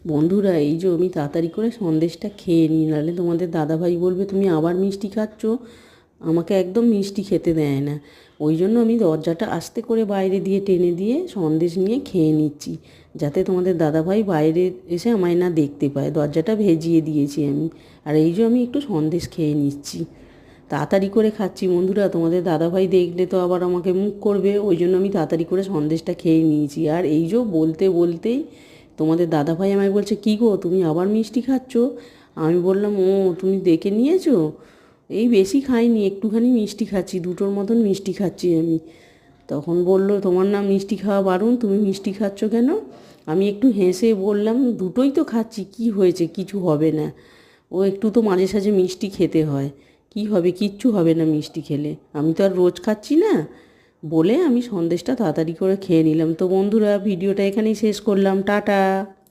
বন্ধুরা, এই যে আমি তাড়াতাড়ি করে সন্দেশটা খেয়ে নিই, নাহলে তোমাদের দাদাভাই বলবে তুমি আবার মিষ্টি খাচ্ছ। আমাকে একদম মিষ্টি খেতে দেয় না। ওই জন্য আমি দরজাটা আস্তে করে বাইরে দিয়ে টেনে দিয়ে সন্দেশ নিয়ে খেয়ে নিচ্ছি, যাতে তোমাদের দাদাভাই বাইরে এসে আমায় না দেখতে পায়। দরজাটা ভেজিয়ে দিয়েছি আমি। আর এই যে আমি একটু সন্দেশ খেয়ে নিচ্ছি, তাড়াতাড়ি করে খাচ্ছি বন্ধুরা। তোমাদের দাদাভাই দেখলে তো আবার আমাকে মুখ করবে, ওই জন্য আমি তাড়াতাড়ি করে সন্দেশটা খেয়ে নিয়েছি। আর এই যে বলতে বলতেই তোমাদের দাদাভাই আমায় বলছে, কী গো তুমি আবার মিষ্টি খাচ্ছ? আমি বললাম, ও তুমি দেখে নিয়েছো? এই বেশি খাইনি, একটুখানি মিষ্টি খাচ্ছি, দুটোর মতন মিষ্টি খাচ্ছি আমি। তখন বলল, তোমার না মিষ্টি খাওয়া বারণ, তুমি মিষ্টি খাচ্ছ কেন? আমি একটু হেসে বললাম, দুটোই তো খাচ্ছি, কি হয়েছে, কিছু হবে না। ও একটু তো মাঝে সাঝে মিষ্টি খেতে হয়, কি হবে, কিচ্ছু হবে না মিষ্টি খেলে, আমি তো আর রোজ খাচ্ছি না। বলে আমি সন্দেশটা তাড়াতাড়ি করে খেয়ে নিলাম। তো বন্ধুরা, ভিডিওটা এখানেই শেষ করলাম, টাটা।